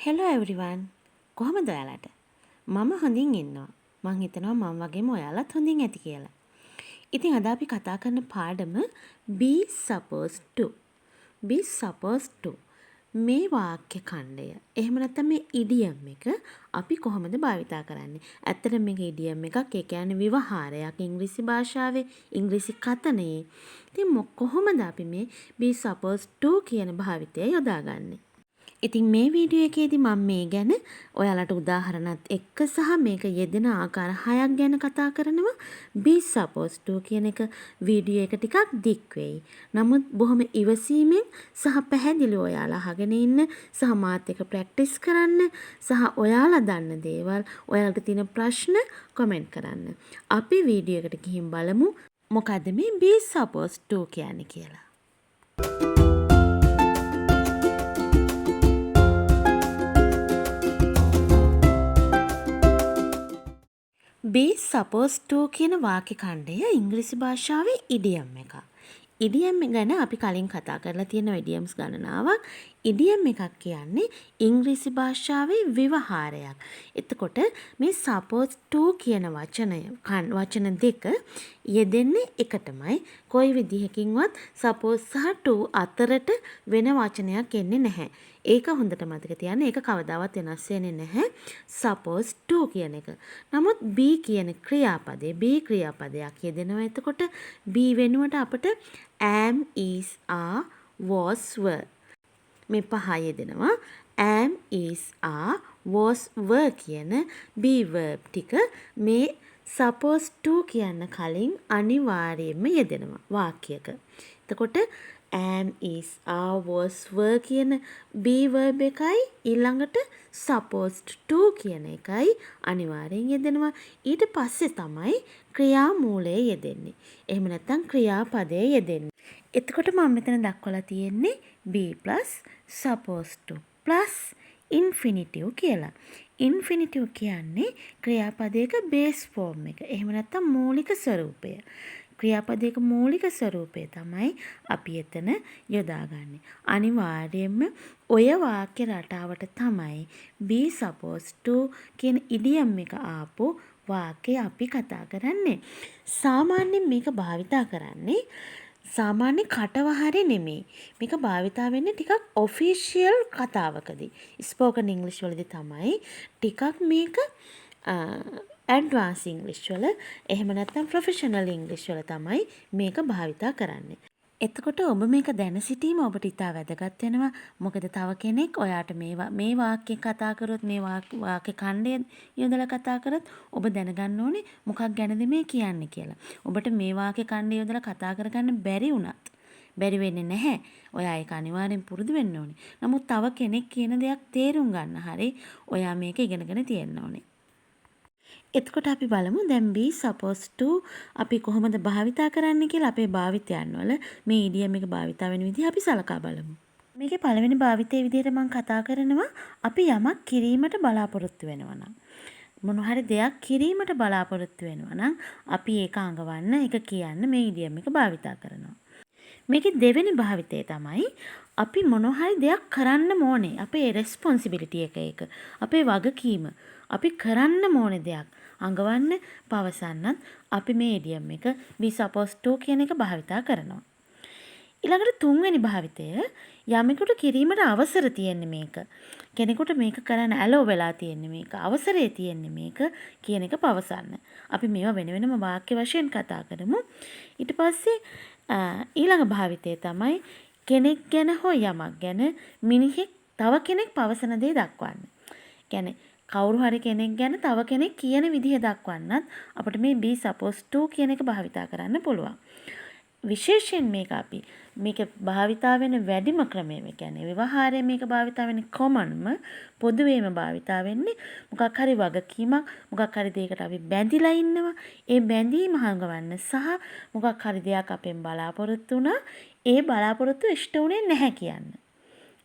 Hello everyone කොහොමද ඔයාලට? මම හොඳින් ඉන්නවා. මං හිතනවා මම වගේම ඔයාලත් හොඳින් ඇති කියලා. ඉතින් අද අපි කතා කරන පාඩම be supposed to. be supposed to. මේ වාක්‍ය ඛණ්ඩය. එහෙම නැත්නම් මේ ඉඩියම් එක අපි කොහොමද භාවිතා කරන්නේ? ඇත්තට මේක ඉඩියම් එකක්. ඒ කියන්නේ විවහාරයක් ඉංග්‍රීසි භාෂාවේ ඉංග්‍රීසි කතනයේ. ඉතින් කොහොමද අපි මේ be supposed to කියන භාවිතය යොදාගන්නේ? ඉතින් මේ වීඩියෝ එකේදී මම මේ ගැන ඔයාලට උදාහරණත් එක්ක සහ මේක යෙදෙන ආකාර 6ක් ගැන කතා කරනවා. be supposed to කියන එක වීඩියෝ එක ටිකක් දික් වෙයි. නමුත් බොහොම ඉවසීමෙන් සහ පැහැදිලිව ඔයාලා අහගෙන ඉන්න සහ මාත් එක්ක ප්‍රැක්ටිස් කරන්න සහ ඔයාලා දන්න දේවල් ඔයාලට තියෙන ප්‍රශ්න කමෙන්ට් කරන්න. අපි වීඩියෝ එකට ගිහින් බලමු මොකද්ද මේ be supposed to කියන්නේ කියලා. be supposed to කියන වාක්‍ය ඛණ්ඩය ඉංග්‍රීසි භාෂාවේ ඉඩියම් එකක්. ඉඩියම් ගැන අපි කලින් කතා කරලා තියෙන ඉඩියම්ස් ගණනාවක්. ඉඩියම් එකක් කියන්නේ ඉංග්‍රීසි භාෂාවේ විවහාරයක්. එතකොට මේ supposed to කියන වචන දෙක යෙදෙන්නේ එකටමයි. කොයි විදිහකින්වත් suppose සහ to අතරට වෙන වචනයක් එන්නේ නැහැ. ඒක හොඳට මතක තියාගන්න. ඒක කවදාවත් වෙනස් වෙන්නේ නැහැ. supposed to කියන එක. නමුත් be කියන ක්‍රියාපදේ be ක්‍රියාපදයක් යෙදෙනවා. එතකොට be වෙනුවට අපිට am is are was were මේ පහ යෙදෙනවා. am is are was were කියන be verb ටික මේ supposed to කියන්න කලින් අනිවාර්යයෙන්ම යෙදෙනවා වාක්‍යයක. එතකොට am is are was were කියන be verb එකයි ඊළඟට supposed to කියන එකයි අනිවාර්යෙන් යෙදෙනවා. ඊට පස්සේ තමයි ක්‍රියාමූලය යෙදෙන්නේ. එහෙම නැත්නම් ක්‍රියාපදයේ යෙදෙන්නේ. එතකොට මම මෙතන දක්වලා තියෙන්නේ be plus supposed to plus infinitive කියලා. infinitive කියන්නේ ක්‍රියාපදයක base form එක. එහෙම නැත්නම් මූලික ස්වරූපය. ක්‍රියාපදයක මූලික ස්වරූපය තමයි අපි එතන යොදාගන්නේ. අනිවාර්යයෙන්ම ඔය වාක්‍ය රටාවට තමයි be supposed to කියන ඉඩියම් එක ආපු වාක්‍ය අපි කතා කරන්නේ. සාමාන්‍යයෙන් මේක භාවිතා කරන්නේ සාමාන්‍ය කටවහරේ නෙමෙයි. මේක භාවිතා වෙන්නේ ටිකක් ඔෆිෂියල් කතාවකදී. ස්පෝකන් ඉංග්‍රීසි වලදී තමයි ටිකක් මේක ඇඩ්වාන්ස් ඉංග්‍රීසි වල එහෙම නැත්නම් ප්‍රොෆෙෂනල් ඉංග්‍රීසි වල තමයි මේක භාවිතා කරන්නේ. එතකොට ඔබ මේක දැන සිටීම ඔබට ඉතා වැදගත් වෙනවා. මොකද තව කෙනෙක් ඔයාට මේ වාක්‍ය කතා කරොත් මේ වාක්‍ය ඛණ්ඩය යොදලා කතා කරොත් ඔබ දැනගන්න ඕනේ මොකක් ගැනද මේ කියන්නේ කියලා. ඔබට මේ වාක්‍ය ඛණ්ඩය යොදලා කතා කරගන්න බැරි වුණත් බැරි වෙන්නේ නැහැ. ඔයා ඒක අනිවාර්යෙන් පුරුදු වෙන්න ඕනේ. නමුත් තව කෙනෙක් කියන දෙයක් තේරුම් ගන්න හරි ඔයා මේක ඉගෙනගෙන තියෙන්න ඕනේ. එතකොට අපි බලමු දැන් be supposed to අපි කොහොමද භාවිතා කරන්නේ කියලා අපේ භාවිතයන් වල මේ ඉඩියම් එක භාවිතා වෙන විදිහ අපි සලකා බලමු. මේකේ පළවෙනි භාවිතයේ විදිහට මම කතා කරනවා අපි යමක් කිරීමට බලාපොරොත්තු වෙනවා නම් මොන හරි දෙයක් කිරීමට බලාපොරොත්තු වෙනවා නම් අපි ඒක අඟවන්න ඒක කියන්න මේ ඉඩියම් එක භාවිතා කරනවා. මේකේ දෙවෙනි භාවිතය තමයි අපි මොන හරි දෙයක් කරන්න ඕනේ. අපේ රෙස්පොන්සිබිලිටි එක ඒක. අපේ වගකීම. අපි කරන්න ඕනේ දෙයක් අඟවන්න පවසන්නත් අපි මේ ඉඩියම් එක be supposed to කියන එක භාවිතා කරනවා. ඊළඟට තුන්වෙනි භාවිතය යමෙකුට කිරීමට අවසර තියෙන්නේ මේක. කෙනෙකුට මේක කරන්න ඇලෝ වෙලා තියෙන්නේ මේක. අවසරය තියෙන්නේ මේක කියන එක පවසන්න. අපි මේවා වෙන වෙනම වාක්‍ය වශයෙන් කතා කරමු. ඊට පස්සේ ඊළඟ භාවිතය තමයි කෙනෙක් ගැන හෝ යමක් ගැන මිනිහෙක් තව කෙනෙක් පවසන දේ දක්වන්න. කියන්නේ කවුරු හරි කෙනෙක් ගැන තව කෙනෙක් කියන විදිහ දක්වන්නත් අපිට මේ be supposed to කියන එක භාවිතා කරන්න පුළුවන්. විශේෂයෙන් මේක භාවිතා වෙන වැඩිම ක්‍රමය කියන්නේ ව්‍යවහාරයේ මේක භාවිතා වෙන්නේ කොමන්ම පොදුවේම භාවිතා වෙන්නේ මොකක් හරි වගකීමක් මොකක් හරි දෙයකට අපි බැඳිලා ඉන්නවා. ඒ බැඳීම හංගවන්න සහ මොකක් හරි දෙයක් අපෙන් බලාපොරොත්තු වුණා ඒ බලාපොරොත්තු ඉෂ්ට වුණේ නැහැ කියන්න.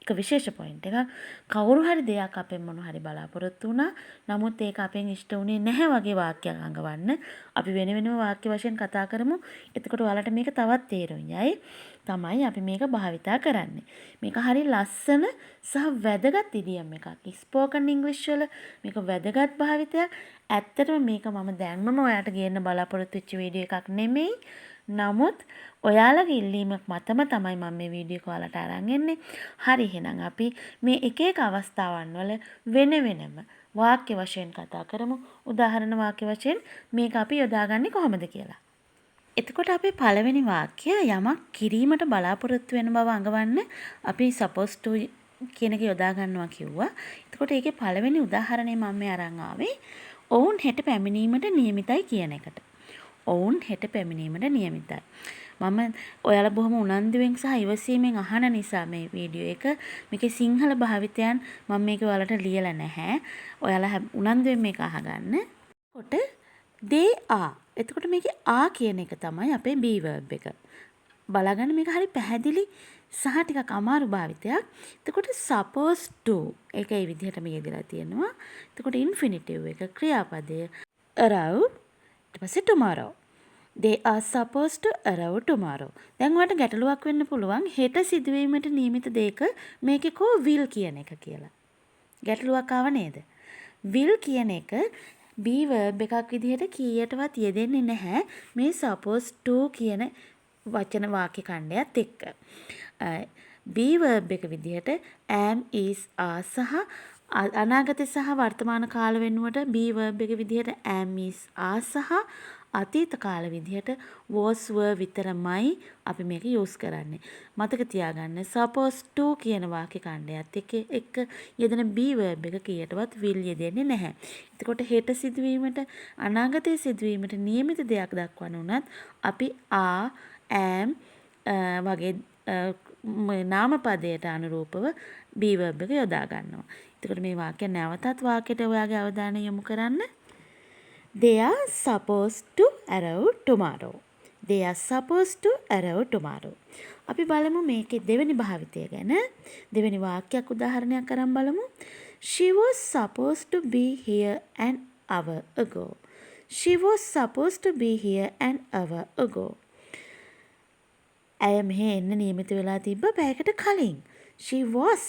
එක විශේෂ පොයින්ට් එකක්. කවුරු හරි දෙයක් අපෙන් මොන හරි බලාපොරොත්තු වුණා. නමුත් ඒක අපෙන් ඉෂ්ට වුණේ නැහැ වගේ වාක්‍යයක් අඟවන්න. අපි වෙන වෙනම වාක්‍ය වශයෙන් කතා කරමු. එතකොට ඔයාලට මේක තවත් තේරුම් යයි. තමයි අපි මේක භාවිතා කරන්නේ. මේක හරි ලස්සන සහ වැදගත් ඉඩියම් එකක්. ස්පෝකන් ඉංග්‍රීසි වල මේක වැදගත් භාවිතයක්. ඇත්තටම මේක මම දැන්මම ඔයාලට ගේන්න බලාපොරොත්තු වෙච්ච වීඩියෝ එකක් නෙමෙයි. නමුත් ඔයාලගේ ඉල්ලීමක් මතම තමයි මම මේ වීඩියෝ එක ඔයාලට අරන් එන්නේ. හරි එහෙනම් අපි මේ එක එක අවස්ථාවන් වල වෙන වෙනම වාක්‍ය වශයෙන් කතා කරමු. උදාහරණ වාක්‍ය වශයෙන් මේක අපි යොදාගන්නේ කොහොමද කියලා. එතකොට අපේ පළවෙනි වාක්‍යය යමක් කිරීමට බලාපොරොත්තු වෙන බව අඟවන්න අපි supposed to කියන එක යොදා ගන්නවා කිව්වා. එතකොට ඒකේ පළවෙනි උදාහරණය මම මේ අරන් ආවේ ඔවුන් හෙට පැමිණීමට නියමිතයි කියන එකට. ඔවුන් හෙට පැමිණීමට නියමිතයි. මම ඔයාලා බොහොම උනන්දුවෙන් සහ ඉවසීමෙන් අහන නිසා මේ වීඩියෝ එක මේකේ සිංහල භාවිතයන් මම මේක ඔයාලට ලියලා නැහැ. ඔයාලා උනන්දුවෙන් මේක අහගන්න. කොට they are. එතකොට මේකේ are කියන එක තමයි අපේ be verb එක. බලාගන්න මේක හරි පැහැදිලි සහ ටිකක් අමාරු භාවිතයක්. එතකොට supposed to ඒක ඒ විදිහටම යෙදලා තියෙනවා. එතකොට infinitive එක ක්‍රියාපදය arrive ඊට පස්සේ tomorrow. They are supposed to arrive tomorrow. දැන් ඔයාලට ගැටලුවක් වෙන්න පුළුවන් හෙට සිදුවීමට නියමිත දෙයක මේකේ කෝ will කියන එක කියලා. ගැටලුවක් ආව නේද? will කියන එක be verb එකක් විදිහට කීයටවත් යෙදෙන්නේ නැහැ මේ supposed to කියන වචන වාක්‍ය ඛණ්ඩයත් එක්ක. be verb එක විදිහට am is are සහ අනාගත සහ වර්තමාන කාල වෙනුවට be verb එක විදිහට am is are සහ අතීත කාල විදිහට was were විතරමයි අපි මේක යූස් කරන්නේ. මතක තියාගන්න supposed to කියන වාක්‍ය ඛණ්ඩයත් එක්ක යෙදෙන be verb එක කීයටවත් will යෙදෙන්නේ නැහැ. එතකොට හෙට සිදුවීමට අනාගතයේ සිදුවීමට නියමිත දෙයක් දක්වන උනත් අපි are am වගේ නාමපදයට අනුරූපව be verb එක යොදා ගන්නවා. එතකොට මේ වාක්‍ය නැවතත් වාක්‍යයට ඔයාගේ අවධානය යොමු කරන්න. They are supposed to arrive tomorrow. They are supposed to arrive tomorrow. අපි බලමු මේකේ දෙවෙනි භාවිතය ගැන. දෙවෙනි වාක්‍යයක් උදාහරණයක් අරන් බලමු. She was supposed to be here an hour ago. She was supposed to be here an hour ago. ඇය මෙහෙ එන්න නියමිත වෙලා තිබ්බ පැයකට කලින්. She was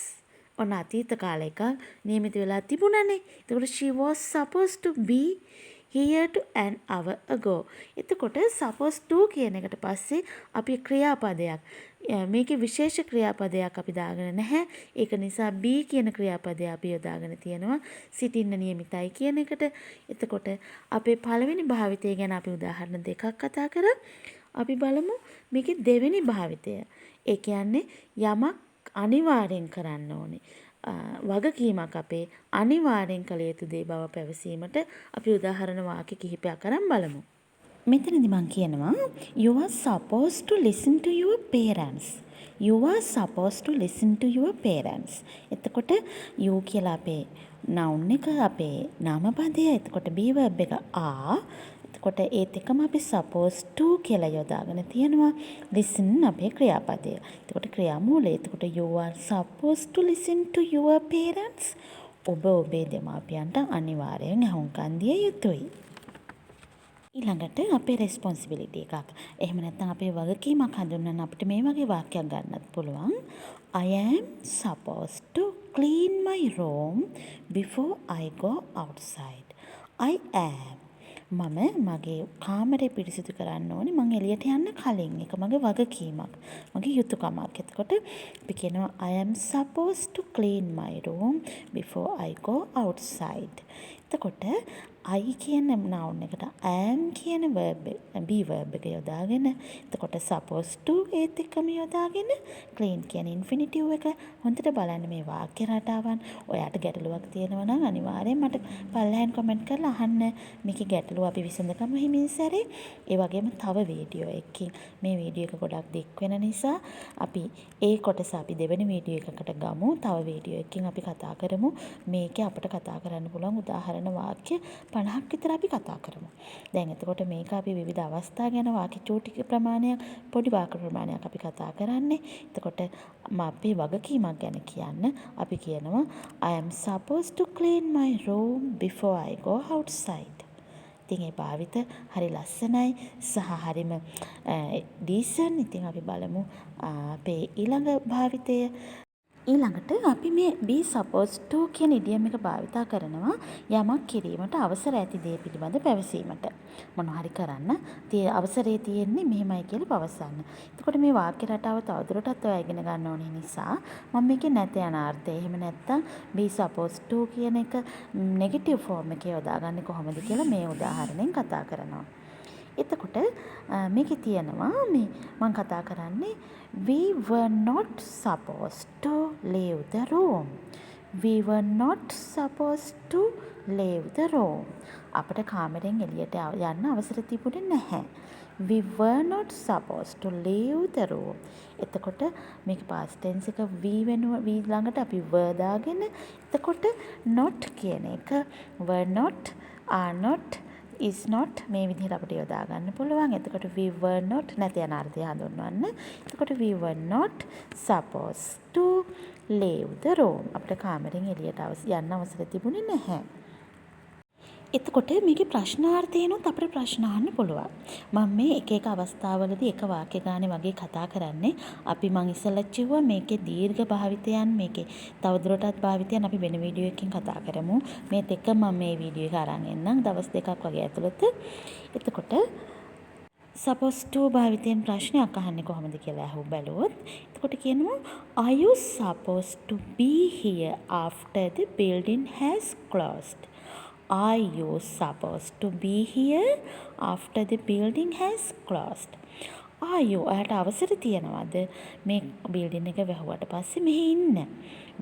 ඔන්න අතීත කාලයක නියමිත වෙලා තිබුණානේ. එතකොට she was supposed to be here to an hour ago. එතකොට supposed to කියන එකට පස්සේ අපි ක්‍රියාපදයක් මේකේ විශේෂ ක්‍රියාපදයක් අපි දාගෙන නැහැ. ඒක නිසා be කියන ක්‍රියාපදය අපි යොදාගෙන තියෙනවා සිටින්න නියමිතයි කියන එකට. එතකොට අපේ පළවෙනි භාවිතය ගැන අපි උදාහරණ දෙකක් කතා කරා. අපි බලමු මේකේ දෙවෙනි භාවිතය. ඒ කියන්නේ යමක් අනිවාර්යෙන් කරන්න ඕනේ. වගකීමක් අපේ අනිවාර්යෙන් කළ යුතු දේ බව පැවසීමට අපි උදාහරණ වාක්‍ය කිහිපයක් අරන් බලමු. මෙතනදි මම කියනවා you are supposed to listen to your parents. You are supposed to listen to your parents. එතකොට you කියලා අපේ noun එක අපේ නාමපදය. එතකොට be verb එක are. එතකොට ඒත් එකම අපි supposed to කියලා යොදාගෙන තියෙනවා. listen අපේ ක්‍රියාපදය. එතකොට ක්‍රියාමූලය. එතකොට you are supposed to listen to your parents. ඔබ ඔබේ දෙමාපියන්ට අනිවාර්යෙන් අහුම්කන් දිය යුතුයි. ඊළඟට අපේ responsibility එකක්. එහෙම නැත්නම් අපේ වගකීමක් හඳුන්වන්න අපිට මේ වගේ වාක්‍යයක් ගන්නත් පුළුවන්. I am supposed to clean my room before I go outside. I am මම මගේ කාමරය පිරිසිදු කරන්න ඕනේ මං එළියට යන්න කලින්. ඒක මගේ වගකීමක්. මගේ යුතුයකමක්. එතකොට අපි කියනවා I am supposed to clean my room before I go outside. එතකොට I කියන noun එකට am කියන verb be verb එක යොදාගෙන එතකොට supposed to ඒත් එක්කම යොදාගෙන clean කියන infinitive එක හොඳට බලන්න මේ වාක්‍ය රටාවන්. ඔයාට ගැටලුවක් තියෙනවා නම් අනිවාර්යෙන් මට පල්ලෙහාන් කමෙන්ට් කරලා අහන්න. මේකේ ගැටලුව අපි විසඳගමු හිමින් සැරේ. ඒ වගේම තව වීඩියෝ එකකින් මේ වීඩියෝ එක ගොඩක් දික් වෙන නිසා අපි ඒ කොටස අපි දෙවෙනි වීඩියෝ එකකට ගමු. තව වීඩියෝ එකකින් අපි කතා කරමු. මේකේ අපිට කතා කරන්න පුළුවන් උදාහරණ වාක්‍ය 50ක් විතර අපි කතා කරමු. දැන් එතකොට මේක අපි විවිධ අවස්ථා ගැන වාක්‍ය චූටි ප්‍රමාණයක් පොඩි වාක්‍ය ප්‍රමාණයක් අපි කතා කරන්නේ. එතකොට අපේ වගකීමක් ගැන කියන්න අපි කියනවා I am supposed to clean my room before I go outside. ඉතින් ඒ භාවිත හරි ලස්සනයි සහ හරිම ඩීසන්. ඉතින් අපි බලමු අපේ ඊළඟ භාවිතය. ඊළඟට අපි මේ be supposed to කියන ඉඩියම් එක භාවිතා කරනවා යමක් කිරීමට අවසර ඇති දේ පිළිබඳ පැවසීමට. මොනවා හරි කරන්න අවසරය තියෙන්නේ මෙහෙමයි කියලා පවසන්න. එතකොට මේ වාක්‍ය රටාව තවදුරටත් ඔයා ඉගෙන ගන්න ඕන නිසා මම මේකේ නැත යන අර්ථය. එහෙම නැත්නම් be supposed to කියන එක නෙගටිව් ෆෝම් එකේ යොදාගන්නේ කොහොමද කියලා මේ උදාහරණයෙන් කතා කරනවා. එතකොට මේකේ තියෙනවා මේ මම කතා කරන්නේ we were not supposed to leave the room. We were not supposed to leave the room. අපිට කාමරෙන් එළියට යන්න අවසර තිබුණේ නැහැ. We were not supposed to leave the room. එතකොට මේක past tense එක we වෙනුව we ළඟට අපි were දාගෙන එතකොට not කියන එක were not, are not, is not මේ විදිහට අපිට යොදා ගන්න පුළුවන්. එතකොට we were not නැති යන අර්ථය හඳුන්වන්න. එතකොට we were not supposed to leave the room. අපිට කාමරෙන් එළියට යන්න අවසර තිබුණේ නැහැ. එතකොට මේකේ ප්‍රශ්නාර්ථයනොත් අපිට ප්‍රශ්න අහන්න පුළුවන්. මම මේ එක එක අවස්ථාවලදී එක වාක්‍ය ගානේ වගේ කතා කරන්නේ. අපි මං ඉස්සෙල්ලා කිව්වා මේකේ දීර්ඝ භාවිතයන් මේකේ තවදුරටත් භාවිතයන් අපි වෙන වීඩියෝ එකකින් කතා කරමු. මේත් එක්ක මම මේ වීඩියෝ එක අරන් එන්නම් දවස් දෙකක් වගේ ඇතුළත. එතකොට supposed to භාවිතයෙන් ප්‍රශ්නයක් අහන්නේ කොහොමද කියලා අහුව බැලුවොත් එතකොට කියනවා are you supposed to be here after the building has closed? Are you supposed to be here after the building has closed? Are you ඔයාට අවසර තියනවද මේ බිල්ඩින් එක වැහුවට පස්සේ මෙහි ඉන්න?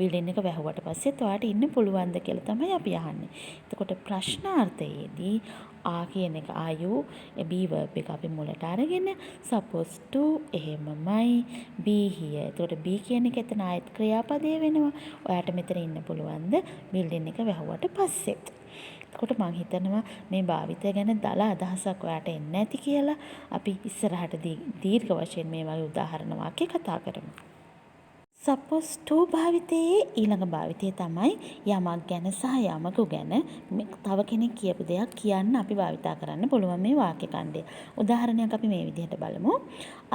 බිල්ඩින් එක වැහුවට පස්සෙත් ඔයාට ඉන්න පුළුවන්ද කියලා තමයි අපි අහන්නේ. එතකොට ප්‍රශ්නාර්ථයේදී ආ කියන එක are you be verb එක අපි මුලට අරගෙන supposed to එහෙමමයි be here. එතකොට be කියන එක එතන ආයත් ක්‍රියාපදය වෙනවා. ඔයාට මෙතන ඉන්න පුළුවන්ද බිල්ඩින් එක වැහුවට පස්සෙත්? එතකොට මම හිතනවා මේ භාවිතය ගැන දල අදහසක් ඔයාට එන්නේ නැති කියලා. අපි ඉස්සරහට දීර්ඝ වශයෙන් මේ වගේ උදාහරණ වාක්‍ය කතා කරමු. supposed to භාවිතයේ ඊළඟ භාවිතය තමයි යමක් ගැන සහ යමකු ගැන තව කෙනෙක් කියපු දෙයක් කියන්න අපි භාවිතා කරන්න පුළුවන් මේ වාක්‍ය ඛණ්ඩය. උදාහරණයක් අපි මේ විදිහට බලමු.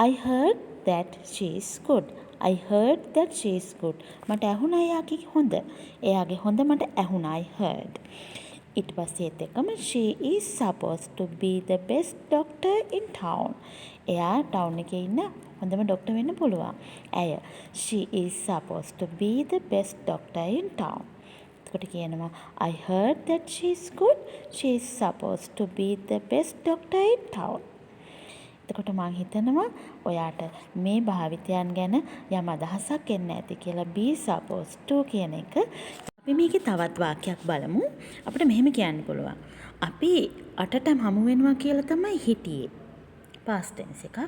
I heard that she is good. I heard that she is good. මට ඇහුණා එයාගේ හොඳ. එයාගේ හොඳ මට ඇහුණා. I heard. ඊට පස්සේ එතකම she is supposed to be the best doctor in town. එයා ටවුන් එකේ ඉන්න හොඳම ડોක්ටර් වෙන්න පුළුවන්. ඇය she is supposed to be the best doctor in town. එතකොට කියනවා I heard that she is good. She is supposed to be the best doctor in town. එතකොට මම හිතනවා ඔයාට මේ භාවිතයන් ගැන යම් අදහසක් එන්න ඇති කියලා be supposed to කියන එක. අපි මේකේ තවත් වාක්‍යයක් බලමු. අපිට මෙහෙම කියන්න පුළුවන්. අපි 8ට හමු වෙනවා කියලා තමයි හිටියේ. past tense එකක්.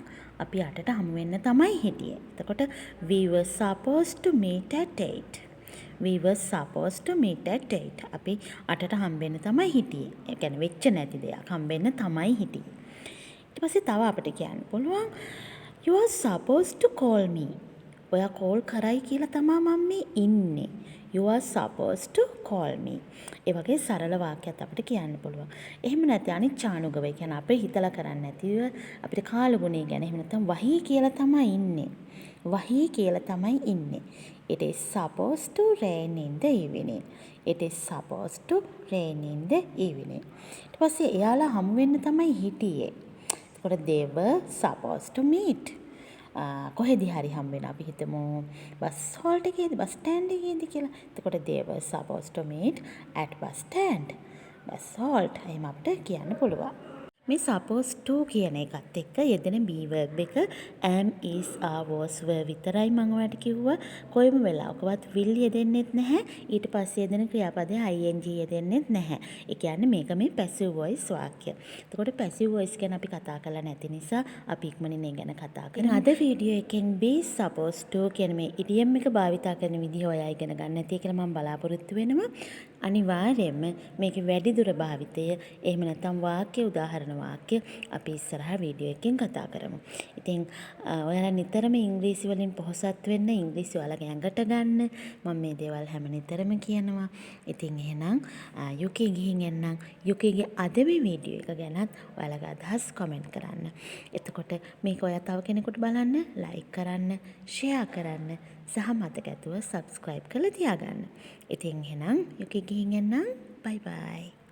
අපි 8ට හමු වෙන්න තමයි හිටියේ. එතකොට we were supposed to meet at 8. We were supposed to meet at 8. අපි 8ට හම්බෙන්න තමයි හිටියේ. ඒ කියන්නේ වෙච්ච නැති දෙයක්. හම්බෙන්න තමයි හිටියේ. ඊට පස්සේ තව අපිට කියන්න පුළුවන් you are supposed to call me. ඔයා කෝල් කරයි කියලා තමයි මම මේ ඉන්නේ. You are supposed to call me. ඒ වගේ සරල වාක්‍යයක් අපිට කියන්න පුළුවන්. එහෙම නැත්නම් අනිත් චානුගව කියන්නේ අපේ හිතලා කරන්නේ නැතිව අපිට කාලගුණය ගැන එහෙම නැත්නම් වහී කියලා තමයි ඉන්නේ. වහී කියලා තමයි ඉන්නේ. It is supposed to rain in the evening. It is supposed to rain in the evening. ඊට පස්සේ එයාලා හමු වෙන්න තමයි හිටියේ. ඒකට they were supposed to meet. කොහෙදී හරි හම් වෙන අපි හිතමු බස් හෝල්ට් එකේදී බස් ස්ටෑන්ඩ් එකේදී කියලා. එතකොට they were supposed to meet at bus stand. Bus halt එහෙම අපිට කියන්න පුළුවන්. මේ supposed to කියන එකත් එක්ක යෙදෙන be verb එක am is are was were විතරයි මම ඔයාලට කිව්වා. කොයිම වෙලාවකවත් will යෙදෙන්නෙත් නැහැ. ඊට පස්සේ යෙදෙන ක්‍රියාපදයේ ing යෙදෙන්නෙත් නැහැ. ඒ කියන්නේ මේක මේ passive voice වාක්‍ය. එතකොට passive voice ගැන අපි කතා කරලා නැති නිසා අපි ඉක්මනින් ඒ ගැන කතා කරමු. අද වීඩියෝ එකෙන් be supposed to කියන මේ idiom එක භාවිතා කරන විදිහ ඔයා ඉගෙන ගන්න ඇති කියලා මම බලාපොරොත්තු වෙනවා. අනිවාර්යයෙන්ම මේකේ වැඩිදුර භාවිතය එහෙම නැත්නම් වාක්‍ය උදාහරණ වාක්‍ය අපි ඉස්සරහා වීඩියෝ එකකින් කතා කරමු. ඉතින් ඔයාලා නිතරම ඉංග්‍රීසි වලින් පොහොසත් වෙන්න ඉංග්‍රීසි ඔයාලගේ ඇඟට ගන්න. මම මේ දේවල් හැම නිතරම කියනවා. ඉතින් එහෙනම් යුකි ගිහින් එන්නම්. යුකිගේ අදම වීඩියෝ එක ගැනත් ඔයාලගේ අදහස් කමෙන්ට් කරන්න. එතකොට මේක ඔයා තව කෙනෙකුට බලන්න ලයික් කරන්න, ෂෙයා කරන්න සහ මතක ඇතුව සබ්ස්ක්‍රයිබ් කරලා තියාගන්න. ඉතින් එහෙනම් යුකි ගිහින් එන්නම්. බයි බයි.